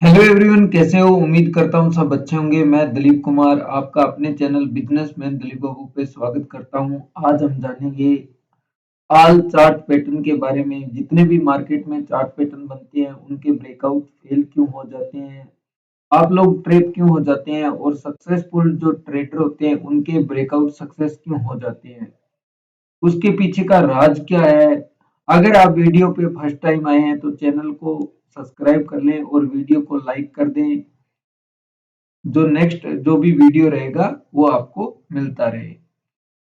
Hello everyone, कैसे हो? उम्मीद करता हूँ सब अच्छे होंगे। मैं दलीप कुमार आपका अपने चैनल बिजनेसमैन दलीप बाबू पे स्वागत करता हूँ। आज हम जानेंगे ऑल चार्ट पैटर्न के बारे में। जितने भी मार्केट में चार्ट पैटर्न बनते हैं उनके ब्रेकआउट फेल क्यों हो जाते हैं, आप लोग ट्रेप क्यों हो जाते हैं और सक्सेसफुल जो ट्रेडर होते हैं उनके ब्रेकआउट सक्सेस क्यों हो जाते हैं, उसके पीछे का राज क्या है। अगर आप वीडियो पे फर्स्ट टाइम आए हैं तो चैनल को सब्सक्राइब कर लें और वीडियो को लाइक कर दें, जो नेक्स्ट जो भी वीडियो रहेगा वो आपको मिलता रहे।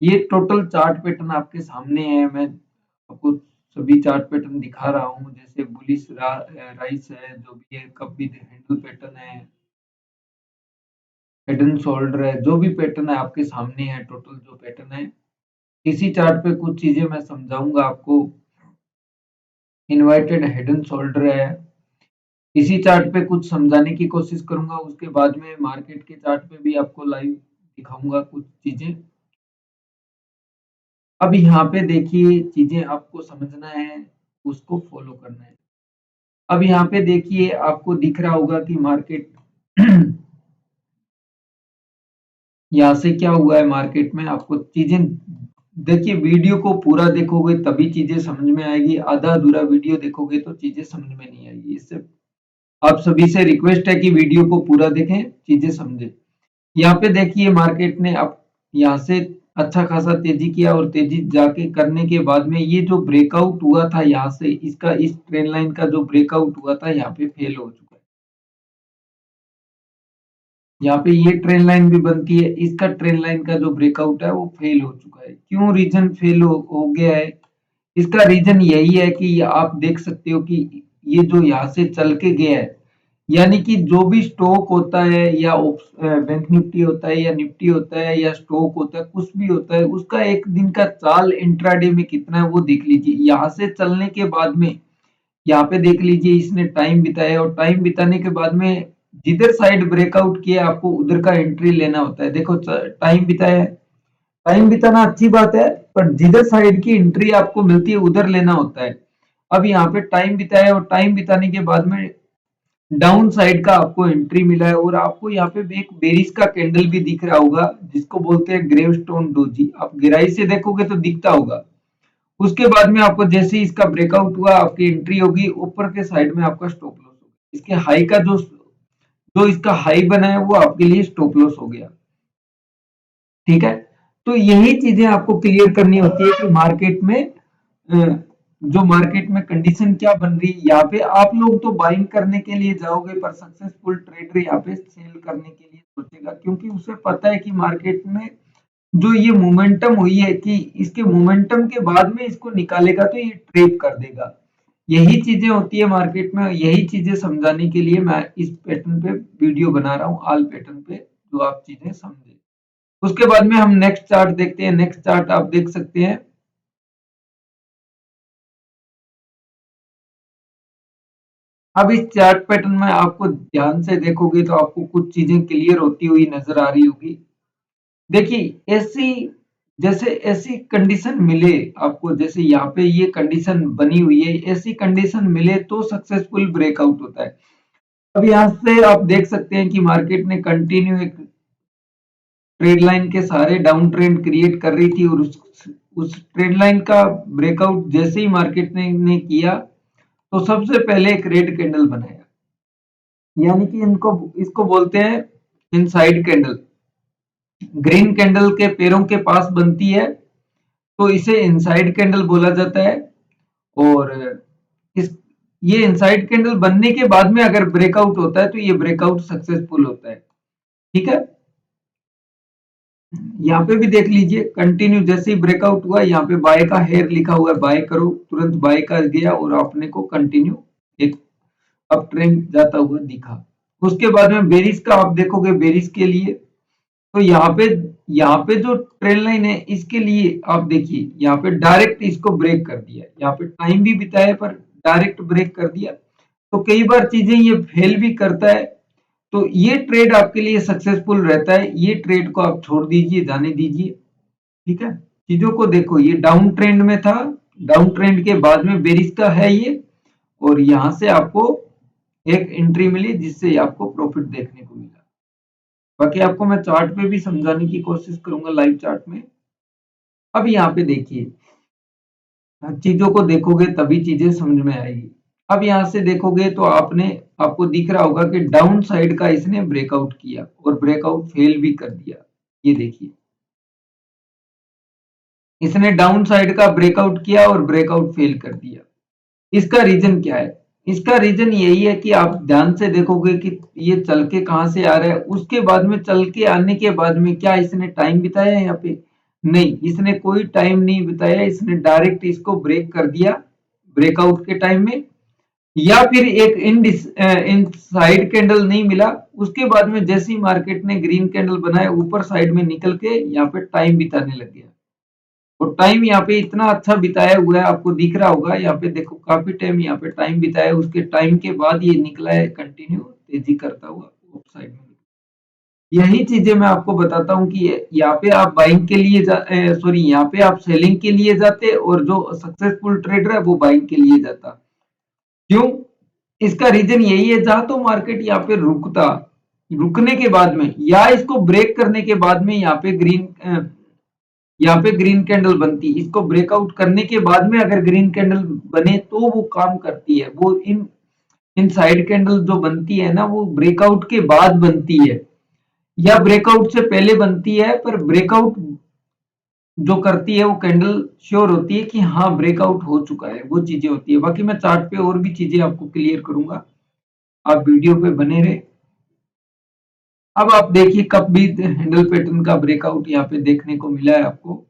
ये टोटल चार्ट पैटर्न आपके सामने है। मैं आपको सभी चार्ट पैटर्न दिखा रहा हूँ, जैसे बुलिश राइस है, जो भी है, कप विद हैंडल पैटर्न है, हेड एंड शोल्डर है, जो भी पैटर्न है आपके सामने है। टोटल जो पैटर्न है इसी चार्ट पे कुछ चीजें मैं समझाऊंगा आपको। इन्वर्टेड हेड एंड शोल्डर है, इसी चार्ट पे कुछ समझाने की कोशिश करूंगा। उसके बाद में मार्केट के चार्ट पे भी आपको लाइव दिखाऊंगा कुछ चीजें। अब यहाँ पे देखिए, चीजें आपको समझना है, उसको फॉलो करना है। अब यहाँ पे देखिए, आपको दिख रहा होगा कि मार्केट यहाँ से क्या हुआ है। मार्केट में आपको चीजें देखिए, वीडियो को पूरा देखोगे तभी चीजें समझ में आएगी। आधा अधूरा वीडियो देखोगे तो चीजें समझ में नहीं आएगी। इससे आप सभी से रिक्वेस्ट है कि वीडियो को पूरा देखें, चीजें समझें। यहाँ पे देखिए, मार्केट ने अब यहाँ से अच्छा खासा तेजी किया और तेजी जाके करने के बाद में ये जो ब्रेकआउट हुआ था यहाँ से, इसका इस ट्रेंड लाइन का जो ब्रेकआउट हुआ था यहाँ पे फेल हो चुका है। यहाँ पे ये ट्रेंड लाइन भी बनती है, इसका ट्रेंड लाइन का जो ब्रेकआउट है वो फेल हो चुका है। क्यों रीजन फेल हो गया है? इसका रीजन यही है कि आप देख सकते हो कि ये जो यहाँ से चल के गया है, यानी कि जो भी स्टॉक होता है या बैंक निफ्टी होता है या निफ्टी होता है या स्टॉक होता है, कुछ भी होता है, उसका एक दिन का चाल इंट्राडे में कितना है वो देख लीजिए। यहाँ से चलने के बाद में यहाँ पे देख लीजिए, इसने टाइम बिताया और टाइम बिताने के बाद में जिधर साइड ब्रेकआउट किया आपको उधर का एंट्री लेना होता है। देखो, टाइम बिताया, टाइम बिताना अच्छी बात है, पर जिधर साइड की एंट्री आपको मिलती है उधर लेना होता है। अब यहाँ पे टाइम बिताया और टाइम बिताने के बाद में डाउन साइड का आपको एंट्री मिला है और आपको यहाँ पे एक बेरिस का कैंडल भी दिख रहा होगा, जिसको बोलते हैं ग्रेवस्टोन डोजी। आप गहराई से देखोगे तो दिखता होगा। उसके बाद में आपको जैसे ही इसका ब्रेकआउट हुआ, आपकी एंट्री होगी, ऊपर के साइड में आपका स्टॉप लॉस होगा। इसके हाई का जो जो इसका हाई बना है वो आपके लिए स्टॉप लॉस हो गया। ठीक है, तो यही चीजें आपको क्लियर करनी होती है कि मार्केट में जो मार्केट में कंडीशन क्या बन रही है। यहाँ पे आप लोग तो बाइंग करने के लिए जाओगे, पर सक्सेसफुल ट्रेडर यहाँ पे सेल करने के लिए सोचेगा, क्योंकि उसे पता है कि मार्केट में जो ये मोमेंटम हुई है कि इसके मोमेंटम के बाद में इसको निकालेगा तो ये ट्रेप कर देगा। यही चीजें होती है मार्केट में। यही चीजें समझाने के लिए मैं इस पैटर्न पे वीडियो बना रहा हूँ, ऑल पैटर्न पे, जो आप चीजें समझे। उसके बाद में हम नेक्स्ट चार्ट देखते हैं। नेक्स्ट चार्ट आप देख सकते हैं। अब इस चार्ट पैटर्न में आपको ध्यान से देखोगे तो आपको कुछ चीजें क्लियर होती हुई नजर आ रही होगी। देखिए, ऐसी जैसे ऐसी कंडीशन मिले आपको, जैसे यहाँ पे ये कंडीशन बनी हुई है, ऐसी कंडीशन मिले तो सक्सेसफुल ब्रेकआउट होता है। अब यहाँ से आप देख सकते हैं कि मार्केट ने कंटिन्यू एक ट्रेड लाइन के सहारे डाउन ट्रेंड क्रिएट कर रही थी और उस ट्रेड लाइन का ब्रेकआउट जैसे ही मार्केट ने किया तो सबसे पहले एक रेड कैंडल बनाया, यानी कि इनको इसको बोलते हैं इनसाइड कैंडल। ग्रीन कैंडल के पैरों के पास बनती है तो इसे इनसाइड कैंडल बोला जाता है। और इस ये इनसाइड कैंडल बनने के बाद में अगर ब्रेकआउट होता है तो ये ब्रेकआउट सक्सेसफुल होता है। ठीक है, यहाँ पे भी देख लीजिए, कंटिन्यू जैसे ही ब्रेकआउट हुआ, यहाँ पे बाय का हेयर लिखा हुआ है, बाय करो, तुरंत बाय कर गया और आपने को कंटिन्यू एक अप ट्रेंड जाता हुआ दिखा। उसके बाद में बेरिस का आप देखोगे, बेरिस के लिए तो यहाँ पे जो ट्रेंड लाइन है इसके लिए आप देखिए, यहाँ पे डायरेक्ट इसको ब्रेक कर दिया। यहाँ पे टाइम भी बिताया पर डायरेक्ट ब्रेक कर दिया। तो कई बार चीजें ये फेल भी करता है, तो ये ट्रेड आपके लिए सक्सेसफुल रहता है। ये ट्रेड को आप छोड़ दीजिए, जाने दीजिए। ठीक है, चीजों को देखो, ये डाउन ट्रेंड में था, डाउन ट्रेंड के बाद में बेरिस का है ये, और यहाँ से आपको एक एंट्री मिली जिससे आपको प्रॉफिट देखने को मिला। बाकी आपको मैं चार्ट पे भी समझाने की कोशिश करूंगा लाइव चार्ट में। अब यहाँ पे देखिए, चीजों को देखोगे तभी चीजें समझ में आएगी। अब यहाँ से देखोगे तो आपको दिख रहा होगा कि डाउन साइड का इसने ब्रेकआउट किया और ब्रेकआउट फेल भी कर दिया। ये देखिए, इसने डाउन साइड का ब्रेकआउट किया और ब्रेकआउट फेल कर दिया। इसका रीजन क्या है? इसका रीजन यही है कि आप ध्यान से देखोगे कि ये चल के कहां से आ रहा है, उसके बाद में चल के आने के बाद में क्या इसने टाइम बिताया है यहाँ पे? नहीं, इसने कोई टाइम नहीं बिताया, इसने डायरेक्ट इसको ब्रेक कर दिया ब्रेकआउट के टाइम में, या फिर एक इन साइड कैंडल नहीं मिला, उसके बाद में जैसे ही मार्केट ने ग्रीन कैंडल बनाया ऊपर साइड में निकल के यहाँ पे टाइम बिताने लग गया। और टाइम यहाँ पे इतना अच्छा बिताया हुआ है, आपको दिख रहा होगा यहाँ पे देखो, काफी टाइम यहाँ पे टाइम बिताया, उसके टाइम के बाद ये निकला है कंटिन्यू तेजी करता हुआ अप साइड में। यही चीजें मैं आपको बताता हूँ कि यहाँ पे आप बाइंग के लिए सॉरी, यहाँ पे आप सेलिंग के लिए जाते और जो सक्सेसफुल ट्रेडर है वो बाइंग के लिए जाता। क्यों? इसका रीजन यही है, जहां तो मार्केट यहाँ पे रुकता, रुकने के बाद में या इसको ब्रेक करने के बाद में यहाँ पे ग्रीन कैंडल बनती, इसको ब्रेकआउट करने के बाद में अगर ग्रीन कैंडल बने तो वो काम करती है। वो इन इन साइड कैंडल जो बनती है ना, वो ब्रेकआउट के बाद बनती है या ब्रेकआउट से पहले बनती है, पर ब्रेकआउट जो करती है वो कैंडल श्योर होती है कि हाँ ब्रेकआउट हो चुका है, वो चीजें होती है। बाकी मैं चार्ट पे और भी चीजें आपको क्लियर करूंगा, आप वीडियो पे बने रहे। अब आप देखिए, कब भी हैंडल पैटर्न का ब्रेकआउट यहाँ पे देखने को मिला है आपको।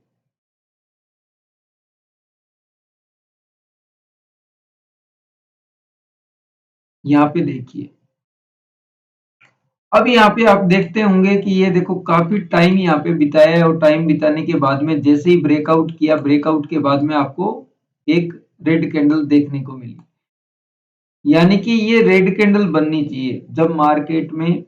यहाँ पे देखिए, अब यहाँ पे आप देखते होंगे कि ये देखो काफी टाइम यहाँ पे बिताया है, और टाइम बिताने के बाद में जैसे ही ब्रेकआउट किया, ब्रेकआउट के बाद में आपको एक रेड कैंडल देखने को मिली। यानी कि ये रेड कैंडल बननी चाहिए जब मार्केट में,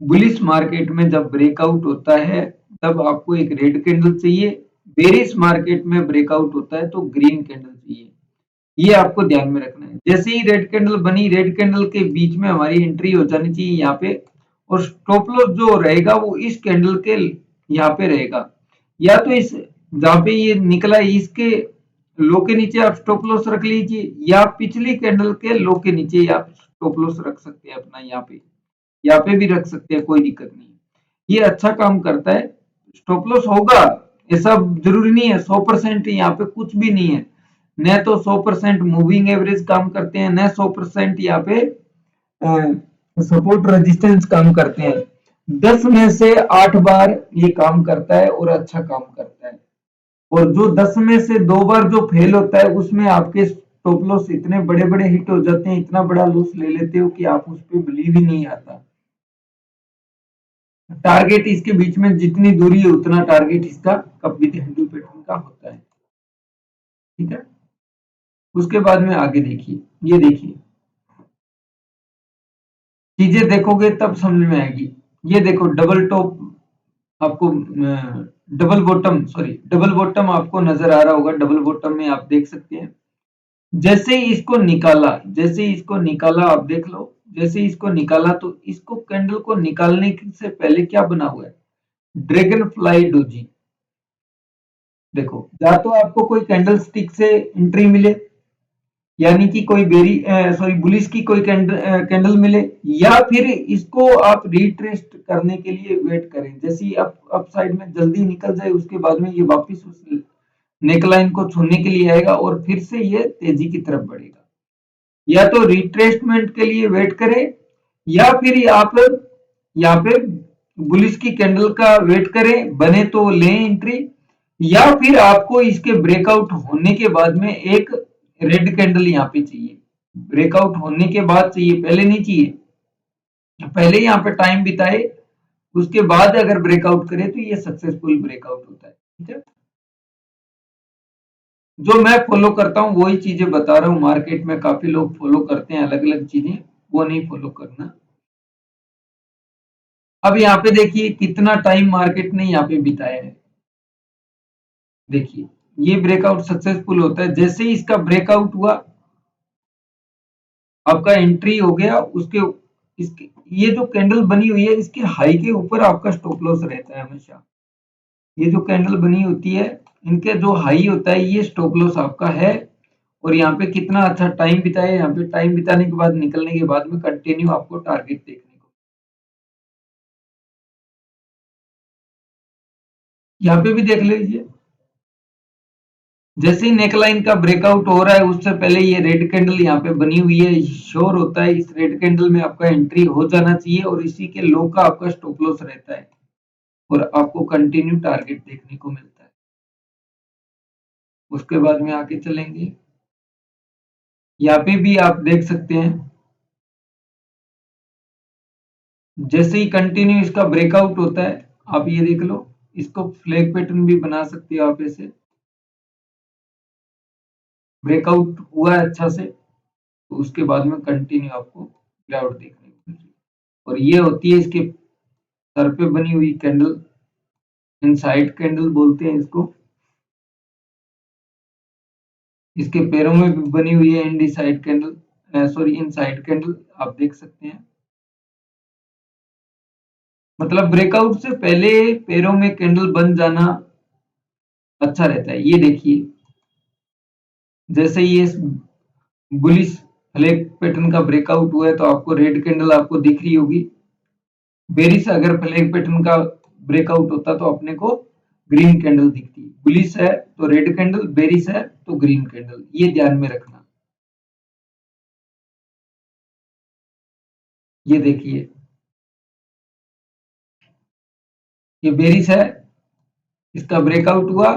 बुलिश मार्केट में जब ब्रेकआउट होता है तब आपको एक रेड कैंडल चाहिए। बेरिश मार्केट में ब्रेकआउट होता है तो ग्रीन कैंडल चाहिए। ये आपको ध्यान में रखना है। जैसे ही रेड कैंडल बनी, रेड कैंडल के बीच में हमारी एंट्री हो जानी चाहिए यहाँ पे, और स्टॉप लॉस जो रहेगा वो इस कैंडल के यहाँ पे रहेगा, या तो इस जहाँ पे ये निकला है इसके लो के नीचे आप स्टॉप लॉस रख लीजिए, या पिछली कैंडल के लो के नीचे आप स्टॉप लॉस रख सकते हैं अपना, यहाँ पे भी रख सकते हैं, कोई दिक्कत नहीं है। ये अच्छा काम करता है। स्टॉप लॉस होगा, ऐसा जरूरी नहीं है 100%, यहाँ पे कुछ भी नहीं है। न तो 100% मूविंग एवरेज काम करते हैं, न 100% यहाँ पे सपोर्ट रेजिस्टेंस काम करते हैं। 10 में से 8 बार ये काम करता है और अच्छा काम करता है। और जो 10 में से 2 बार जो फेल होता है उसमें आपके स्टॉप लॉस इतने बड़े बड़े हिट हो जाते हैं, इतना बड़ा लॉस ले लेते हो कि आप उस पर बिलीव ही नहीं आता। टारगेट इसके बीच में जितनी दूरी है उतना टारगेट इसका कप विद हैंडल पैटर्न का होता है। ठीक है, उसके बाद में आगे देखिए, ये देखिए, चीजें देखोगे तब समझ में आएगी। ये देखो, डबल टॉप आपको डबल बॉटम आपको नजर आ रहा होगा। डबल बॉटम में आप देख सकते हैं, जैसे ही इसको निकाला आप देख लो, जैसे ही इसको निकाला तो इसको कैंडल को निकालने से पहले क्या बना हुआ है? Dragon fly doji. देखो, या तो आपको कोई कैंडल स्टिक से एंट्री मिले, यानी कि कोई बुलिश की कोई कैंडल मिले, या फिर इसको आप रिट्रेस्ट करने के लिए वेट करें, जैसे ही अप साइड में जल्दी निकल जाए उसके बाद में ये वापस उस नेकलाइन को छूने के लिए आएगा और फिर से ये तेजी की तरफ बढ़ेगा। या तो रिट्रेसमेंट के लिए वेट करें, या फिर आप यहाँ पे बुलिश की कैंडल का वेट करें, बने तो लें एंट्री, या फिर आपको इसके ब्रेकआउट होने के बाद में एक रेड कैंडल यहाँ पे चाहिए। ब्रेकआउट होने के बाद चाहिए, पहले नहीं चाहिए। पहले यहाँ पे टाइम बिताए, उसके बाद अगर ब्रेकआउट करे तो ये सक्सेसफुल ब्रेकआउट होता है। ठीक है, जो मैं फॉलो करता हूँ वही चीजें बता रहा हूँ। मार्केट में काफी लोग फॉलो करते हैं अलग अलग चीजें, वो नहीं फॉलो करना। अब यहाँ पे देखिए कितना टाइम मार्केट ने यहाँ पे बिताया है। देखिए, ये ब्रेकआउट सक्सेसफुल होता है, जैसे ही इसका ब्रेकआउट हुआ आपका एंट्री हो गया, उसके इसके ये जो कैंडल बनी हुई है इसके हाई के ऊपर आपका स्टॉप लॉस रहता है हमेशा। ये जो कैंडल बनी होती है इनके जो हाई होता है ये स्टॉप लॉस आपका है। और यहाँ पे कितना अच्छा टाइम बिताए, यहाँ पे टाइम बिताने के बाद निकलने के बाद में कंटिन्यू आपको टारगेट देखने को, यहाँ पे भी देख लीजिए। जैसे ही नेकलाइन का ब्रेकआउट हो रहा है उससे पहले ये रेड कैंडल यहाँ पे बनी हुई है, श्योर होता है इस रेड कैंडल में आपका एंट्री हो जाना चाहिए और इसी के लो का आपका स्टॉप लॉस रहता है और आपको कंटिन्यू टारगेट देखने को मिलता है। उसके बाद में आगे चलेंगे, यहाँ पे भी आप देख सकते हैं जैसे ही कंटिन्यू इसका ब्रेकआउट होता है, आप ये देख लो, इसको फ्लैग पैटर्न भी बना सकते हो आप ऐसे। ब्रेकआउट हुआ है अच्छा से तो उसके बाद में कंटिन्यू आपको गिरावट देखने को मिल रही है और ये होती है इसके सर पे बनी हुई कैंडल, इनसाइड कैंडल बोलते हैं इसको। इसके पैरों में भी बनी हुई है inside candle, sorry inside candle आप देख सकते हैं। मतलब ब्रेकआउट से पहले पैरों में कैंडल बन जाना अच्छा रहता है। ये देखिए जैसे ये बुलिश फ्लैग पैटर्न का ब्रेकआउट हुआ है तो आपको रेड कैंडल आपको दिख रही होगी। बेरिश अगर फ्लैग पैटर्न का ब्रेकआउट होता तो अपने को ग्रीन कैंडल दिखती। बुलिश है तो रेड कैंडल, बेरिश है तो ग्रीन कैंडल, ये ध्यान में रखना। ये देखिए ये बेरिश है, इसका ब्रेकआउट हुआ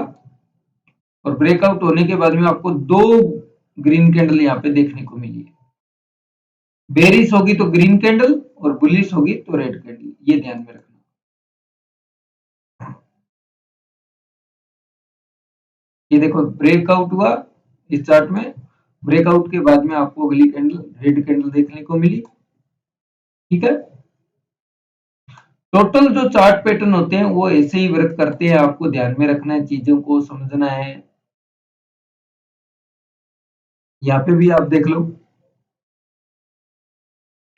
और ब्रेकआउट होने के बाद में आपको दो ग्रीन कैंडल यहाँ पे देखने को मिली है। बेरिश होगी तो ग्रीन कैंडल और बुलिश होगी तो रेड कैंडल, ये ध्यान में रखना। ये देखो ब्रेकआउट हुआ इस चार्ट में, ब्रेकआउट के बाद में आपको अगली कैंडल रेड कैंडल देखने को मिली। ठीक है, टोटल जो चार्ट पैटर्न होते हैं वो ऐसे ही वर्क करते हैं, आपको ध्यान में रखना है, चीजों को समझना है। यहाँ पे भी आप देख लो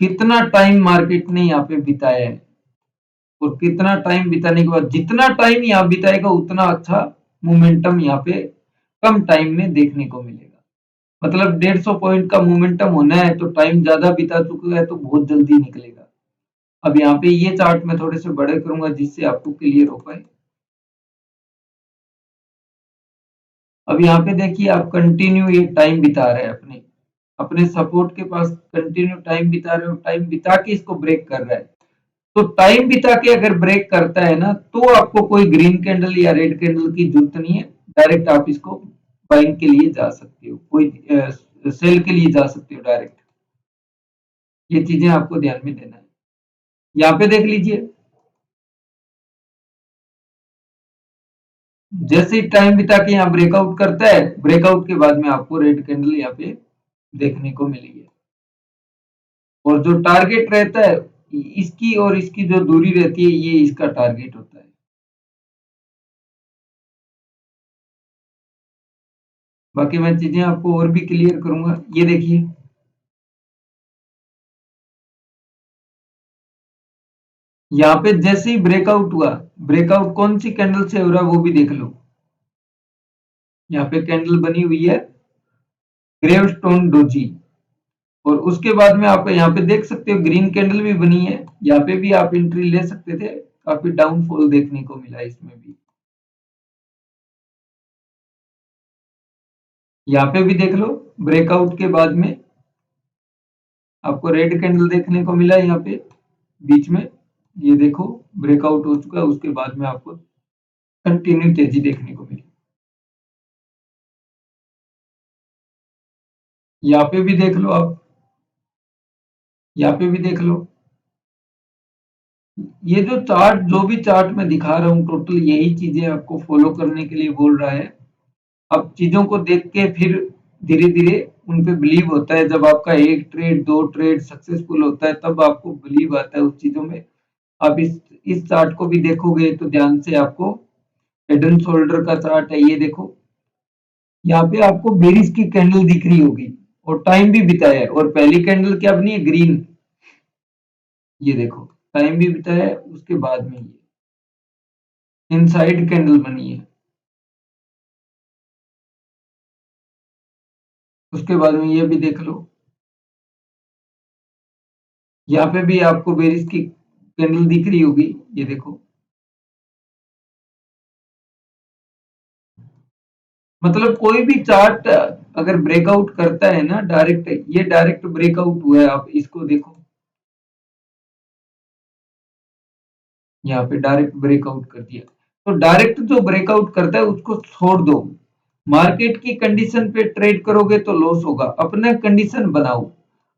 कितना टाइम मार्केट ने यहाँ पे बिताया है और कितना टाइम बिताने के बाद जितना टाइम यहाँ बिताएगा उतना अच्छा मोमेंटम यहाँ पे कम टाइम में देखने को मिलेगा। मतलब 150 पॉइंट का मोमेंटम होना है तो टाइम ज्यादा बिता चुका है तो बहुत जल्दी निकलेगा। अब यहाँ पे ये चार्ट मैं थोड़े से बड़े करूंगा जिससे आपको क्लियर हो पाए। अब यहाँ पे देखिए आप कंटिन्यू ये टाइम बिता रहे हैं अपने अपने सपोर्ट के पास, कंटिन्यू टाइम बिता रहे हो, टाइम बिता के इसको ब्रेक कर रहा है। तो टाइम बिता के अगर ब्रेक करता है ना तो आपको कोई ग्रीन कैंडल या रेड कैंडल की जरूरत नहीं है, डायरेक्ट आप इसको बाइंग के लिए जा सकते हो, कोई सेल के लिए जा सकते हो डायरेक्ट। ये चीजें आपको ध्यान में देना है। यहाँ पे देख लीजिए जैसे ही टाइम बिता के यहाँ ब्रेकआउट करता है, ब्रेकआउट के बाद में आपको रेड कैंडल यहाँ पे देखने को मिली है और जो टारगेट रहता है इसकी और इसकी जो दूरी रहती है ये इसका टारगेट होता है। बाकी मैं चीजें आपको और भी क्लियर करूंगा। ये देखिए यहाँ पे जैसे ही ब्रेकआउट हुआ, ब्रेकआउट कौन सी कैंडल से हो रहा है वो भी देख लो। यहाँ पे कैंडल बनी हुई है ग्रेवस्टोन डोजी और उसके बाद में आप यहाँ पे देख सकते हो ग्रीन कैंडल भी बनी है, यहाँ पे भी आप एंट्री ले सकते थे। काफी डाउनफॉल देखने को मिला इसमें भी। यहाँ पे भी देख लो ब्रेकआउट के बाद में आपको रेड कैंडल देखने को मिला है यहाँ पे बीच में। ये देखो ब्रेकआउट हो चुका है, उसके बाद में आपको कंटिन्यू तेजी देखने को मिली। यहाँ पे भी देख लो आप, यहाँ पे भी देख लो। ये जो चार्ट, जो भी चार्ट मैं दिखा रहा हूँ टोटल यही चीजें आपको फॉलो करने के लिए बोल रहा है। अब चीजों को देख के फिर धीरे धीरे उन पे बिलीव होता है। जब आपका एक ट्रेड दो ट्रेड सक्सेसफुल होता है तब आपको बिलीव आता है उस चीजों में। आप इस चार्ट को भी देखोगे तो ध्यान से, आपको हेड एंड शोल्डर का चार्ट है, ये देखो यहाँ पे आपको बेरिश की कैंडल दिख रही होगी और टाइम भी बिताया है, और पहली कैंडल क्या बनी है, ग्रीन। ये देखो टाइम भी बिताया है, उसके बाद में ये इनसाइड कैंडल बनी है, उसके बाद में ये भी देख लो, यहाँ पे भी आपको बेरिश की कैंडल दिख रही होगी, ये देखो। मतलब कोई भी चार्ट अगर ब्रेकआउट करता है ना डायरेक्ट, ये डायरेक्ट ब्रेकआउट हुआ है, आप इसको देखो, यहाँ पे डायरेक्ट ब्रेकआउट कर दिया। तो डायरेक्ट जो ब्रेकआउट करता है उसको छोड़ दो, मार्केट की कंडीशन पे ट्रेड करोगे तो लॉस होगा। अपना कंडीशन बनाओ,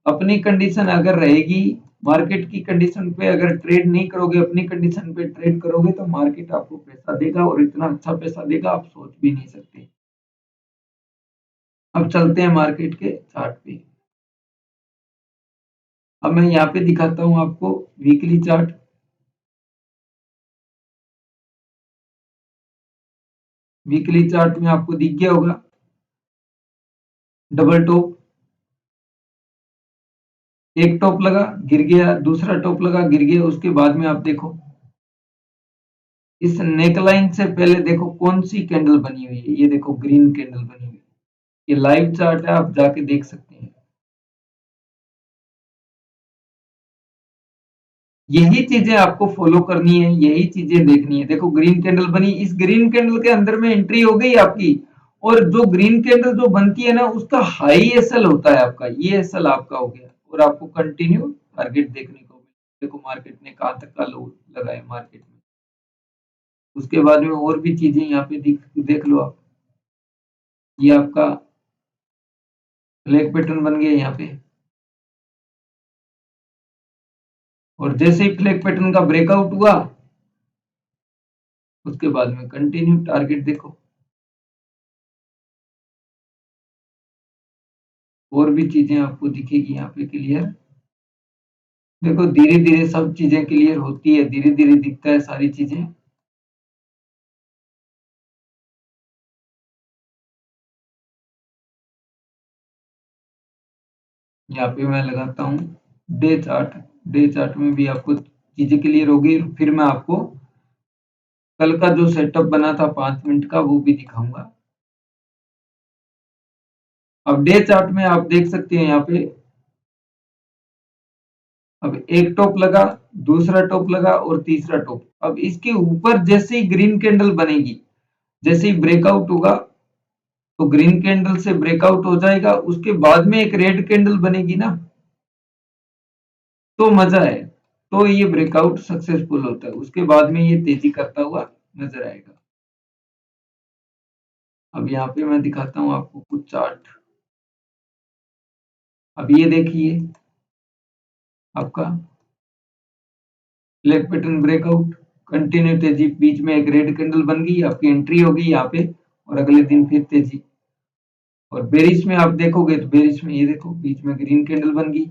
अपनी कंडीशन अगर रहेगी, मार्केट की कंडीशन पे अगर ट्रेड नहीं करोगे, अपनी कंडीशन पे ट्रेड करोगे, तो मार्केट आपको पैसा देगा, और इतना अच्छा पैसा देगा आप सोच भी नहीं सकते। अब चलते हैं मार्केट के चार्ट पे। अब मैं यहाँ पे दिखाता हूँ आपको वीकली चार्ट। वीकली चार्ट में आपको दिख गया होगा डबल टॉप, एक टॉप लगा गिर गया, दूसरा टॉप लगा गिर गया, उसके बाद में आप देखो इस नेकलाइन से पहले देखो कौन सी कैंडल बनी हुई है, ये देखो ग्रीन कैंडल बनी हुई है। ये लाइव चार्ट है, आप जाके देख सकते हैं। यही चीजें आपको फॉलो करनी है, यही चीजें देखनी है। देखो ग्रीन कैंडल बनी, इस ग्रीन कैंडल के अंदर में एंट्री हो गई आपकी, और जो ग्रीन कैंडल जो बनती है ना, उसका हाई एसएल होता है आपका, ये एसएल आपका हो गया, और आपको कंटिन्यू टारगेट देखने को मिले। देखो मार्केट ने कहाँ तक का लो लगाया मार्केट में। उसके बाद में और भी चीजें यहाँ पे देख लो आप, ये आपका फ्लैग पैटर्न बन गया यहाँ पे, और जैसे ही फ्लैग पैटर्न का ब्रेकआउट हुआ, उसके बाद में कंटिन्यू टारगेट देखो। और भी चीजें आपको दिखेगी यहाँ पे क्लियर। देखो धीरे धीरे सब चीजें क्लियर होती है, धीरे धीरे दिखता है सारी चीजें। यहाँ पे मैं लगाता हूँ डे चार्ट। डे चार्ट में भी आपको चीजें क्लियर होगी, फिर मैं आपको कल का जो सेटअप बना था 5 मिनट का, वो भी दिखाऊंगा। अब डे चार्ट में आप देख सकते हैं यहाँ पे, अब एक टॉप लगा, दूसरा टॉप लगा, और तीसरा टॉप। अब इसके ऊपर जैसे ही ग्रीन कैंडल बनेगी, जैसे ही ब्रेकआउट होगा, तो ग्रीन कैंडल से ब्रेकआउट हो जाएगा, उसके बाद में एक रेड कैंडल बनेगी ना, तो मजा है, तो ये ब्रेकआउट सक्सेसफुल होता है, उसके बाद में ये तेजी करता हुआ नजर आएगा। अब यहाँ पे मैं दिखाता हूँ आपको कुछ चार्ट। अब ये देखिए आपका फ्लैग पैटर्न ब्रेकआउट, कंटिन्यू तेजी, बीच में एक रेड कैंडल बन गई, आपकी एंट्री होगी यहाँ पे, और अगले दिन फिर तेजी। और बेरिश में आप देखोगे तो बेरिश में ये देखो बीच में ग्रीन कैंडल बन गई,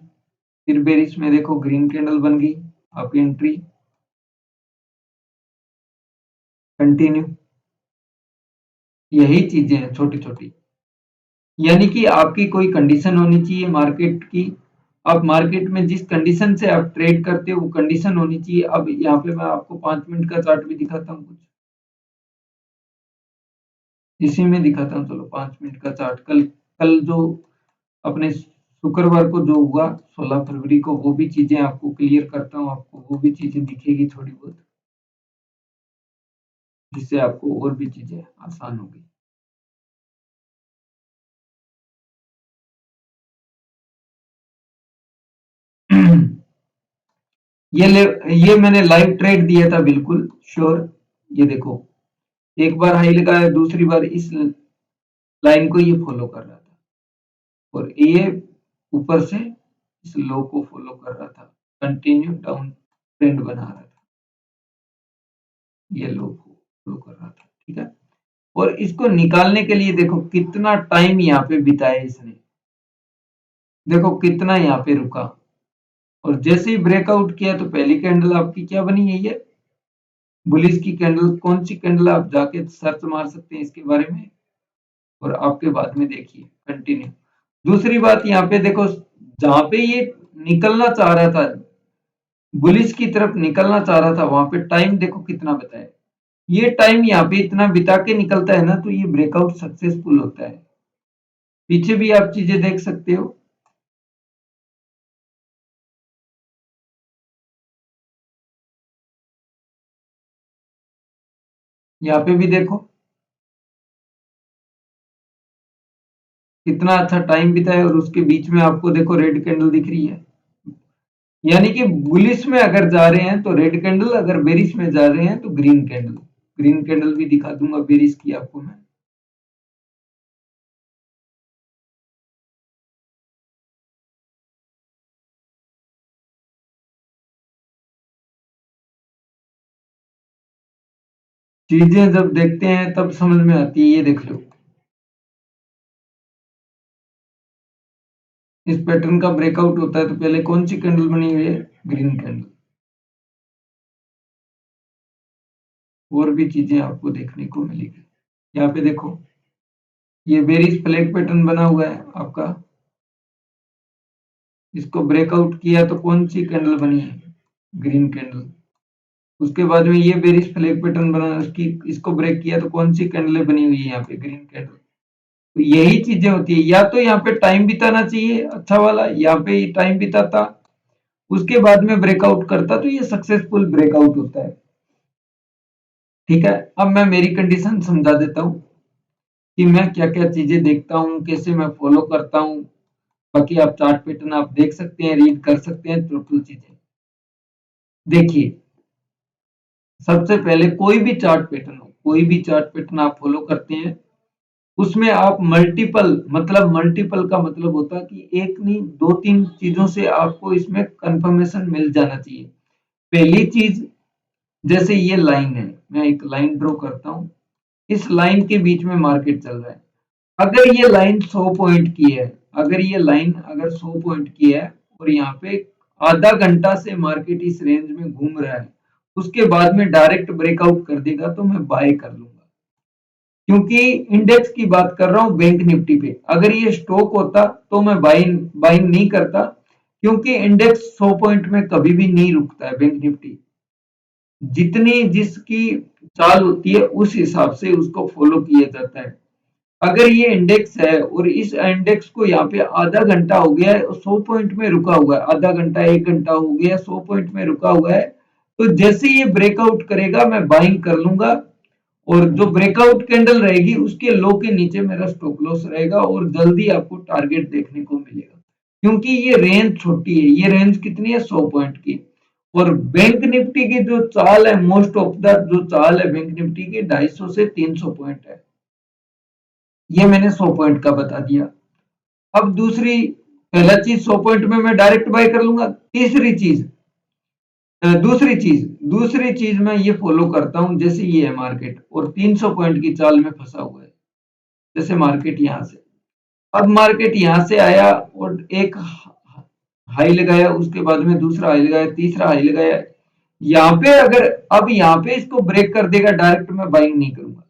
फिर बेरिश में देखो ग्रीन कैंडल बन गई, आपकी एंट्री कंटिन्यू। यही चीजें हैं छोटी छोटी, यानी कि आपकी कोई कंडीशन होनी चाहिए मार्केट की, आप मार्केट में जिस कंडीशन से आप ट्रेड करते हो वो कंडीशन होनी चाहिए। अब यहाँ पे मैं आपको 5 मिनट का चार्ट भी दिखाता हूँ कुछ, इसी में दिखाता हूँ। चलो 5 मिनट का चार्ट, कल कल जो अपने शुक्रवार को जो हुआ 16 फरवरी को, वो भी चीजें आपको क्लियर करता हूँ, आपको वो भी चीजें दिखेगी थोड़ी बहुत, जिससे आपको और भी चीजें आसान होगी। ये मैंने लाइव ट्रेड दिया था, बिल्कुल श्योर। ये देखो एक बार हाई लगाया, दूसरी बार इस लाइन को ये फॉलो कर रहा था, और ये ऊपर से इस लो को फॉलो कर रहा था, कंटिन्यू डाउन ट्रेंड बना रहा था, ये लो को फॉलो कर रहा था, ठीक है। और इसको निकालने के लिए देखो कितना टाइम यहाँ पे बिताया इसने, देखो कितना यहाँ पे रुका, और जैसे ही ब्रेकआउट किया तो पहली कैंडल आपकी क्या बनी है, ये बुलिश की कैंडल। कौन सी कैंडल, आप जाके सर्च मार सकते हैं इसके बारे में, और आपके बाद में देखिए कंटिन्यू दूसरी बात यहाँ पे देखो, जहां पे ये निकलना चाह रहा था, बुलिश की तरफ निकलना चाह रहा था, वहां पे टाइम देखो कितना बताया। ये टाइम यहाँ पे इतना बिता के निकलता है ना, तो ये ब्रेकआउट सक्सेसफुल होता है। पीछे भी आप चीजें देख सकते हो। यहाँ पे भी देखो कितना अच्छा टाइम बिताया, और उसके बीच में आपको देखो रेड कैंडल दिख रही है। यानी कि बुलिश में अगर जा रहे हैं तो रेड कैंडल, अगर बेरिश में जा रहे हैं तो ग्रीन कैंडल। ग्रीन कैंडल भी दिखा दूंगा बेरिश की आपको मैं। चीजें जब देखते हैं तब समझ में आती है। ये देख लो, इस पैटर्न का ब्रेकआउट होता है तो पहले कौन सी कैंडल बनी हुई है? Green candle. और भी चीजें आपको देखने को मिलेगी। यहाँ पे देखो, ये बेरिश फ्लैग पैटर्न बना हुआ है आपका। इसको ब्रेकआउट किया तो कौन सी कैंडल बनी है? Green candle. उसके बाद में ये बेरिश फ्लैग पैटर्न बना, उसकी इसको ब्रेक किया तो कौन सी कैंडल बनी हुई है यहाँ पे? Green candle. तो यही चीजें होती है, या तो यहाँ पे टाइम बिताना चाहिए अच्छा वाला, यहाँ पे टाइम बिताता, उसके बाद में ब्रेकआउट करता, तो ये सक्सेसफुल ब्रेकआउट होता है। ठीक है, अब मैं मेरी कंडीशन समझा देता हूँ कि मैं क्या क्या चीजें देखता हूँ, कैसे मैं फॉलो करता हूँ। बाकी आप चार्ट पैटर्न आप देख सकते हैं, रीड कर सकते हैं, टोटल चीजें देखिए। सबसे पहले कोई भी चार्ट पैटर्न हो, कोई भी चार्ट पैटर्न आप फॉलो करते हैं, उसमें आप मल्टीपल, मतलब मल्टीपल का मतलब होता है कि एक नहीं दो तीन चीजों से आपको इसमें कंफर्मेशन मिल जाना चाहिए। पहली चीज, जैसे ये लाइन है, मैं एक लाइन ड्रॉ करता हूं, इस लाइन के बीच में मार्केट चल रहा है। अगर ये लाइन 100 पॉइंट की है, अगर ये लाइन अगर 100 पॉइंट की है, और यहाँ पे आधा घंटा से मार्केट इस रेंज में घूम रहा है, उसके बाद में डायरेक्ट ब्रेकआउट कर देगा तो मैं बाय कर लूंगा। क्योंकि इंडेक्स की बात कर रहा हूं, बैंक निफ्टी पे अगर ये स्टॉक होता तो मैं बाइंग बाइंग नहीं करता, क्योंकि इंडेक्स 100 पॉइंट में कभी भी नहीं रुकता है। बैंक निफ्टी जितनी जिसकी चाल होती है उस हिसाब से उसको फॉलो किया जाता है। अगर ये इंडेक्स है और इस इंडेक्स को यहाँ पे आधा घंटा हो गया है, 100 पॉइंट में रुका हुआ है, आधा घंटा एक घंटा हो गया 100 पॉइंट में रुका हुआ है, तो जैसे ये ब्रेकआउट करेगा मैं बाइंग कर लूंगा, और जो ब्रेकआउट कैंडल रहेगी उसके लो के नीचे मेरा स्टॉप लॉस रहेगा, और जल्दी आपको टारगेट देखने को मिलेगा। क्योंकि ये रेंज छोटी है, ये रेंज कितनी है? 100 पॉइंट की। और बैंक निफ्टी की जो चाल है, मोस्ट ऑफ द जो चाल है बैंक निफ्टी की 250 से 300 पॉइंट है। ये मैंने 100 पॉइंट का बता दिया। अब दूसरी, पहला चीज 100 पॉइंट में मैं डायरेक्ट बाय कर लूंगा। तीसरी चीज, दूसरी चीज मैं ये फॉलो करता हूं, जैसे ये है मार्केट और 300 पॉइंट की चाल में फंसा हुआ है, जैसे मार्केट यहां से, अब मार्केट यहां से आया और एक हाई लगाया, उसके बाद में दूसरा हाई लगाया, तीसरा हाई लगाया, यहाँ पे अगर अब यहाँ पे इसको ब्रेक कर देगा, डायरेक्ट मैं बाइंग नहीं करूंगा।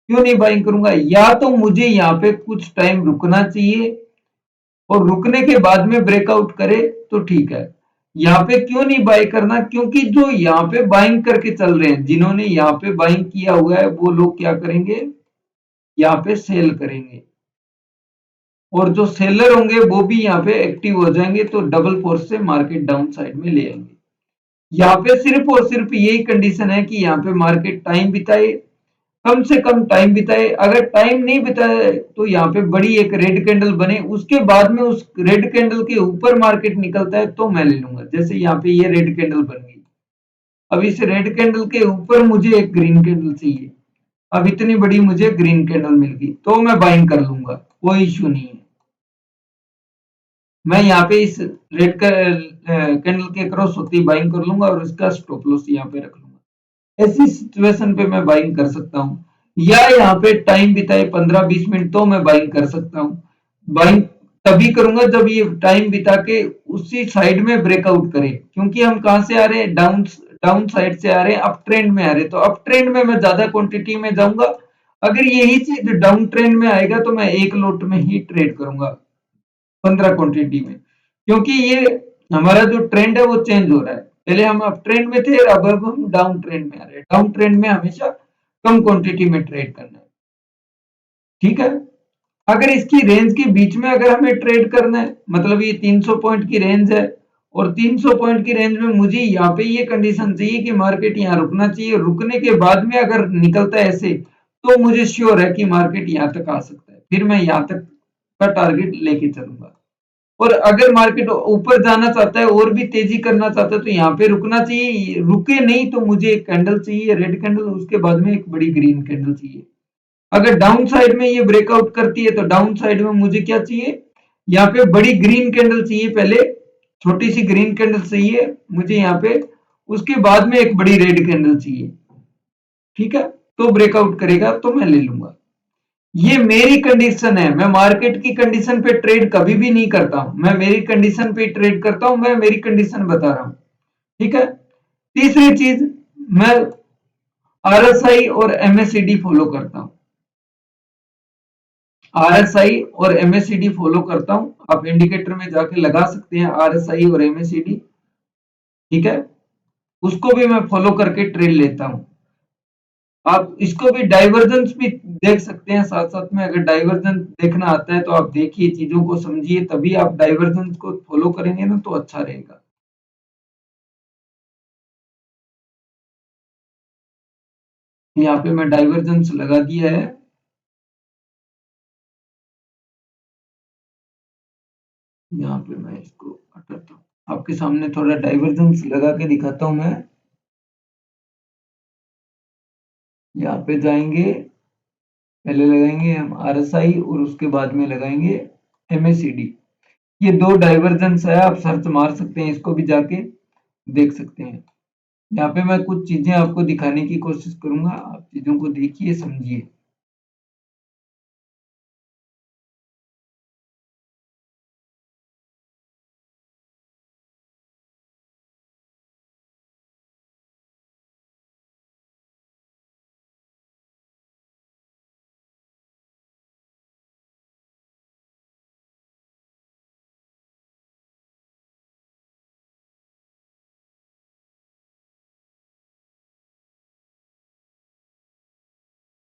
क्यों नहीं बाइंग करूंगा? या तो मुझे यहाँ पे कुछ टाइम रुकना चाहिए, और रुकने के बाद में ब्रेकआउट करे तो ठीक है। यहाँ पे क्यों नहीं बाय करना? क्योंकि जो यहाँ पे बाइंग करके चल रहे हैं, जिन्होंने यहाँ पे बाइंग किया हुआ है, वो लोग क्या करेंगे? यहाँ पे सेल करेंगे, और जो सेलर होंगे वो भी यहाँ पे एक्टिव हो जाएंगे, तो डबल फोर्स से मार्केट डाउन साइड में ले आएंगे। यहाँ पे सिर्फ और सिर्फ यही कंडीशन है कि यहाँ पे मार्केट टाइम बिताए, कम से कम टाइम बिताए। अगर टाइम नहीं बिताए तो यहाँ पे बड़ी एक रेड कैंडल बने, उसके बाद में उस रेड कैंडल के ऊपर मार्केट निकलता है तो मैं ले लूंगा। जैसे यहाँ पे ये रेड कैंडल बन गई, अब इस रेड कैंडल के ऊपर मुझे एक ग्रीन कैंडल चाहिए, अब इतनी बड़ी मुझे ग्रीन कैंडल मिल गई तो मैं बाइंग कर लूंगा, कोई इश्यू नहीं है। मैं यहाँ पे इस रेड कैंडल के क्रॉस होती ही बाइंग कर लूंगा, और इसका स्टॉप लॉस यहाँ पे रख लूंगा। ऐसी सिचुएशन पे मैं बाइंग कर सकता हूँ। या यहाँ पे टाइम बिताए 15-20 मिनट तो मैं बाइंग कर सकता हूँ। बाइंग तभी करूंगा जब ये टाइम बिता के उसी साइड में ब्रेकआउट करे, क्योंकि हम कहां से आ रहे हैं? डाउन डाउन साइड से आ रहे हैं, अप ट्रेंड में आ रहे हैं, तो अप ट्रेंड में मैं ज्यादा क्वांटिटी में जाऊंगा। अगर यही चीज डाउन ट्रेंड में आएगा तो मैं एक लोट में ही ट्रेड करूंगा। 15 क्वांटिटी में, क्योंकि ये हमारा जो ट्रेंड है वो चेंज हो रहा है। पहले हम अप ट्रेंड में थे, अब हम डाउन ट्रेंड में आ रहे हैं। डाउन ट्रेंड में हमेशा कम क्वांटिटी में ट्रेड करना है, ठीक है। अगर इसकी रेंज के बीच में अगर हमें ट्रेड करना है, मतलब ये 300 पॉइंट की रेंज है और 300 पॉइंट की रेंज में मुझे यहाँ पे ये कंडीशन चाहिए कि मार्केट यहाँ रुकना चाहिए, रुकने के बाद में अगर निकलता है ऐसे, तो मुझे श्योर है कि मार्केट यहाँ तक आ सकता है, फिर मैं यहाँ तक का टारगेट लेके चलूंगा। और अगर मार्केट ऊपर जाना चाहता है और भी तेजी करना चाहता है तो यहाँ पे रुकना चाहिए, रुके नहीं तो मुझे एक कैंडल चाहिए रेड कैंडल, उसके बाद में एक बड़ी ग्रीन कैंडल चाहिए। अगर डाउन साइड में ये ब्रेकआउट करती है तो डाउन साइड में मुझे क्या चाहिए, यहाँ पे बड़ी ग्रीन कैंडल चाहिए, पहले छोटी सी ग्रीन कैंडल चाहिए मुझे यहाँ पे, उसके बाद में एक बड़ी रेड कैंडल चाहिए, ठीक है। तो ब्रेकआउट करेगा तो मैं ले लूंगा। ये मेरी कंडीशन है, मैं मार्केट की कंडीशन पे ट्रेड कभी भी नहीं करता हूं, मैं मेरी कंडीशन पे ट्रेड करता हूं, मैं मेरी कंडीशन बता रहा हूं, ठीक है। तीसरी चीज, मैं आरएसआई और एमएससीडी फॉलो करता हूं, आरएसआई और एमएससीडी फॉलो करता हूं। आप इंडिकेटर में जाके लगा सकते हैं आरएसआई और एमएससीडी, ठीक है। उसको भी मैं फॉलो करके ट्रेड लेता हूं। आप इसको भी डाइवर्जेंस भी देख सकते हैं साथ साथ में, अगर डाइवर्जेंस देखना आता है तो आप देखिए, चीजों को समझिए, तभी आप डाइवर्जेंस को फॉलो करेंगे ना तो अच्छा रहेगा। यहाँ पे मैं डाइवर्जेंस लगा दिया है, यहाँ पे मैं इसको हटाता हूँ, आपके सामने थोड़ा डाइवर्जेंस लगा के दिखाता हूँ मैं। यहाँ पे जाएंगे, पहले लगाएंगे हम आरएसआई और उसके बाद में लगाएंगे एमएससीडी। ये दो डाइवर्जेंस है, आप सर्च मार सकते हैं, इसको भी जाके देख सकते हैं। यहाँ पे मैं कुछ चीजें आपको दिखाने की कोशिश करूंगा, आप चीजों को देखिए समझिए।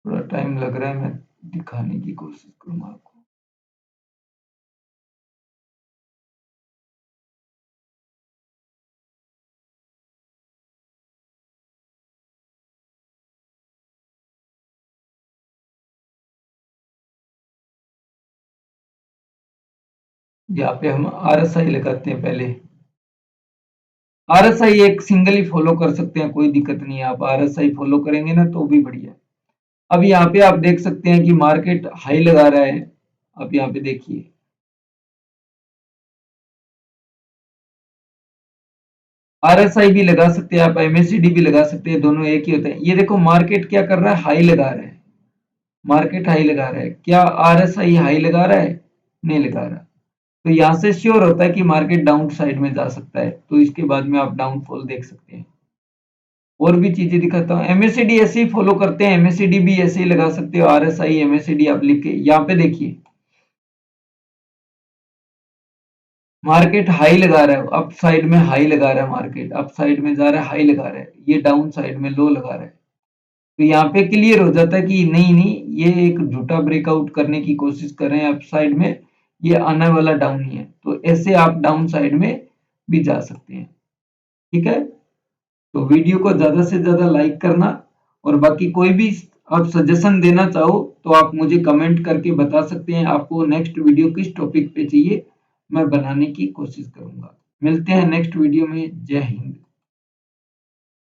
थोड़ा टाइम लग रहा है, मैं दिखाने की कोशिश करूंगा आपको। यहाँ पे हम आरएसआई लगाते हैं पहले। आरएसआई एक सिंगल ही फॉलो कर सकते हैं, कोई दिक्कत नहीं है, आप आरएसआई फॉलो करेंगे ना तो भी बढ़िया। अब यहाँ पे आप देख सकते हैं कि मार्केट हाई लगा रहा है, आप यहाँ पे देखिए। आरएसआई भी लगा सकते हैं आप, एमएससीडी भी लगा सकते हैं, दोनों एक ही होते हैं। ये देखो मार्केट क्या कर रहा है, हाई लगा रहा है, मार्केट हाई लगा रहा है, क्या आरएसआई हाई लगा रहा है? नहीं लगा रहा। तो यहाँ से श्योर होता है कि मार्केट डाउन साइड में जा सकता है, तो इसके बाद में आप डाउनफॉल देख सकते हैं। और भी चीजें दिखाता हूँ, एमएससीडी ऐसे ही फॉलो करते हैं, एमएससीडी भी ऐसे ही लगा सकते हो, आरएसआई एमएससीडी आप लिख के यहाँ पे देखिए। मार्केट हाई लगा रहा है, अप साइड में हाई लगा रहा है, मार्केट अप साइड में जा रहा है, हाई लगा रहा है, ये डाउन साइड में लो लगा रहा है। तो यहाँ पे क्लियर हो जाता है कि नहीं नहीं, ये एक झूठा ब्रेकआउट करने की कोशिश कर रहे हैं अप साइड में, ये आने वाला डाउन ही है, तो ऐसे आप डाउन साइड में भी जा सकते हैं, ठीक है। तो वीडियो को ज्यादा से ज्यादा लाइक करना, और बाकी कोई भी आप सजेशन देना चाहो तो आप मुझे कमेंट करके बता सकते हैं, आपको नेक्स्ट वीडियो किस टॉपिक पे चाहिए, मैं बनाने की कोशिश करूंगा। मिलते हैं नेक्स्ट वीडियो में। जय हिंद।